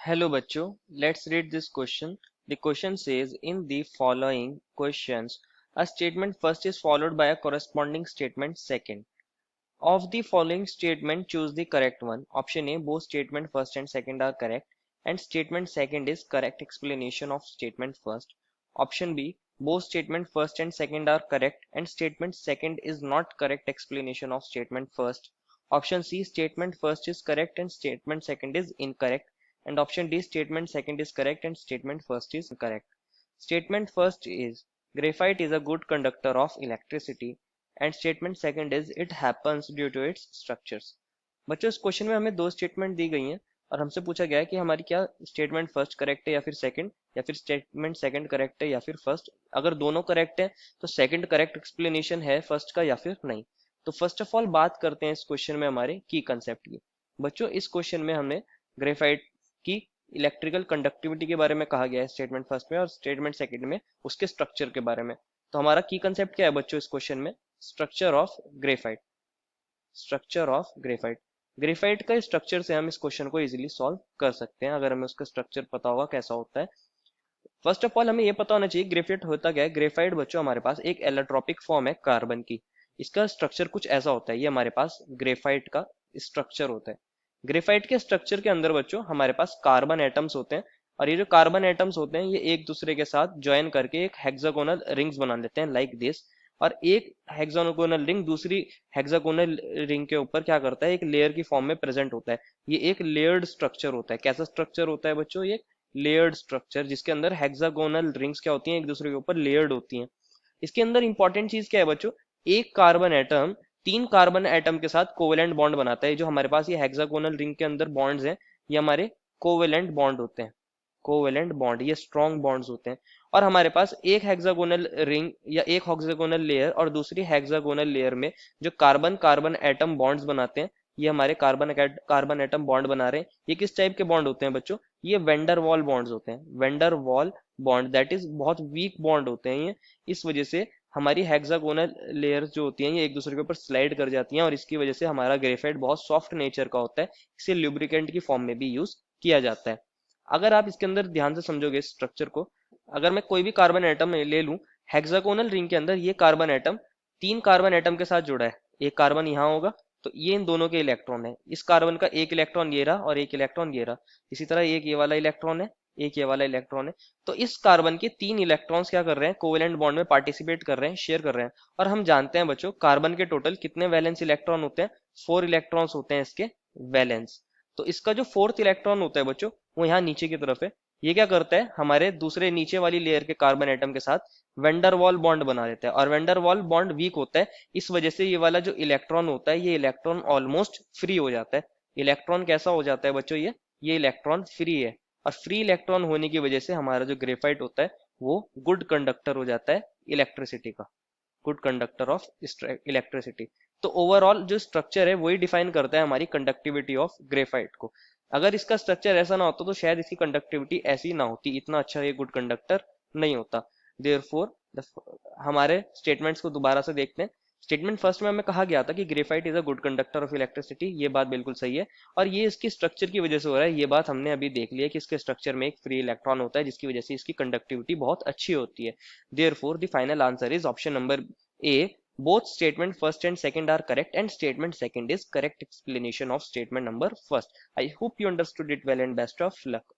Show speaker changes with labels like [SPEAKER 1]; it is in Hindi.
[SPEAKER 1] Hello bachcho, let's read this question. The question says in the following questions, a statement first is followed by a corresponding statement second. Of the following statement, choose the correct one. Option A, both statement first and second are correct, and statement second is correct explanation of statement first. Option B, both statement first and second are correct, and statement second is not correct explanation of statement first. Option C, statement first is correct and statement second is incorrect. And option D, statement second is correct and statement first is incorrect. Statement first is graphite is a good conductor of electricity and statement second is it happens due to its structures. बच्चों इस क्वेश्चन में हमें दो स्टेटमेंट दी गई हैं और हमसे पूछा गया है कि हमारी क्या स्टेटमेंट फर्स्ट करेक्ट है या फिर सेकंड, या फिर स्टेटमेंट सेकंड करेक्ट है या फिर फर्स्ट। अगर दोनों करेक्ट है तो सेकंड करेक्ट एक्सप्लेनेशन है फर्स्ट का या फिर नहीं। तो फर्स्ट ऑफ ऑल बात करते हैं इस क्वेश्चन में हमारे की कंसेप्ट की। बच्चों इस क्वेश्चन में हमने ग्रेफाइट की इलेक्ट्रिकल कंडक्टिविटी के बारे में कहा गया है स्टेटमेंट फर्स्ट में, और स्टेटमेंट सेकंड में उसके स्ट्रक्चर के बारे में। तो हमारा की कंसेप्ट क्या है बच्चों इस क्वेश्चन में? Structure of graphite. Structure of graphite, graphite का स्ट्रक्चर से हम इस क्वेश्चन को इजीली सॉल्व कर सकते हैं अगर हमें उसका स्ट्रक्चर पता होगा कैसा होता है। फर्स्ट ऑफ ऑल हमें ये पता होना चाहिए ग्रेफाइट होता क्या है। ग्रेफाइट बच्चों हमारे पास एक एलोट्रोपिक फॉर्म है कार्बन की। इसका स्ट्रक्चर कुछ ऐसा होता है, ये हमारे पास ग्रेफाइट का स्ट्रक्चर होता है। ग्रेफाइट के स्ट्रक्चर के अंदर बच्चों हमारे पास कार्बन एटम्स होते हैं, और ये जो कार्बन एटम्स होते हैं ये एक दूसरे के साथ ज्वाइन करके एक हेक्सागोनल रिंग्स बना लेते हैं लाइक दिस। और एक हेक्सागोनल रिंग दूसरी हेक्सागोनल रिंग के ऊपर क्या करता है, एक लेयर की फॉर्म में प्रेजेंट होता है। ये एक लेयर्ड स्ट्रक्चर होता है। कैसा स्ट्रक्चर होता है बच्चों? ये लेयर्ड स्ट्रक्चर जिसके अंदर हेक्सागोनल रिंग्स क्या होती हैं, एक दूसरे के ऊपर लेयर्ड होती हैं। इसके अंदर इंपॉर्टेंट चीज क्या है बच्चों? एक कार्बन एटम तीन कार्बन एटम के साथ कोवेलेंट बॉन्ड बनाता है। जो हमारे पास ये हेक्सागोनल रिंग के अंदर बॉन्ड्स हैं ये हमारे कोवेलेंट बॉन्ड होते हैं। कोवेलेंट बॉन्ड ये स्ट्रॉन्ग बॉन्ड्स होते हैं। और हमारे पास एक हेक्सागोनल रिंग या एक हेक्सागोनल लेयर और दूसरी हेक्सागोनल लेयर में जो कार्बन कार्बन एटम बॉन्ड्स बनाते हैं, ये हमारे कार्बन एटम बॉन्ड बना रहे हैं। ये किस टाइप के बॉन्ड होते हैं बच्चों? ये वेंडर वॉल बॉन्ड्स होते हैं। Vendor wall bond that is बहुत वीक बॉन्ड होते हैं ये। इस वजह से हमारी हेक्सागोनल लेयर्स जो होती हैं ये एक दूसरे के ऊपर स्लाइड कर जाती हैं, और इसकी वजह से हमारा ग्रेफाइट बहुत सॉफ्ट नेचर का होता है। इसे लुब्रिकेंट की फॉर्म में भी यूज किया जाता है। अगर आप इसके अंदर ध्यान से समझोगे स्ट्रक्चर को, अगर मैं कोई भी कार्बन एटम ले लूं, हेक्सागोनल रिंग के अंदर ये कार्बन एटम तीन कार्बन एटम के साथ जुड़ा है। एक कार्बन यहाँ होगा तो ये इन दोनों के इलेक्ट्रॉन है। इस कार्बन का एक इलेक्ट्रॉन ये रहा और एक इलेक्ट्रॉन ये रहा। इसी तरह एक ये वाला इलेक्ट्रॉन है, एक ये वाला इलेक्ट्रॉन है। तो इस कार्बन के तीन इलेक्ट्रॉन्स क्या कर रहे हैं? कोवेलेंट बॉन्ड में पार्टिसिपेट कर रहे हैं, शेयर कर रहे हैं। और हम जानते हैं बच्चों कार्बन के टोटल कितने वैलेंस इलेक्ट्रॉन होते हैं? 4 इलेक्ट्रॉन्स होते हैं इसके वैलेंस। तो इसका जो फोर्थ इलेक्ट्रॉन होता है बच्चों वो यहाँ नीचे की तरफ है। ये क्या करता है? हमारे दूसरे नीचे वाली लेयर के कार्बन एटम के साथ वेंडरवॉल बॉन्ड बना देता है, और वेंडरवॉल बॉन्ड वीक होता है। इस वजह से ये वाला जो इलेक्ट्रॉन होता है ये इलेक्ट्रॉन ऑलमोस्ट फ्री हो जाता है। इलेक्ट्रॉन कैसा हो जाता है बच्चों? ये इलेक्ट्रॉन फ्री है। और फ्री इलेक्ट्रॉन होने की वजह से हमारा जो ग्रेफाइट होता है वो गुड कंडक्टर हो जाता है इलेक्ट्रिसिटी का। Good conductor of electricity. तो ओवरऑल जो स्ट्रक्चर है वही डिफाइन करता है हमारी कंडक्टिविटी ऑफ ग्रेफाइट को। अगर इसका स्ट्रक्चर ऐसा ना होता तो शायद इसकी कंडक्टिविटी ऐसी ना होती, इतना अच्छा ये गुड कंडक्टर नहीं होता। देयरफॉर हमारे स्टेटमेंट्स को दोबारा से देखते हैं। स्टेटमेंट फर्स्ट में हमें कहा गया था कि graphite is a good conductor of electricity, ये बात बिल्कुल सही है। और ये इसके स्ट्रक्चर की वजह से हो रहा है, ये बात हमने अभी देख लिया कि इसके स्ट्रक्चर में एक फ्री इलेक्ट्रॉन होता है जिसकी वजह से इसकी कंडक्टिविटी बहुत अच्छी होती है। Therefore, the final answer is option number A. Both statement first and second are correct, and statement second is correct explanation of statement number first. I hope you understood it well and best of luck.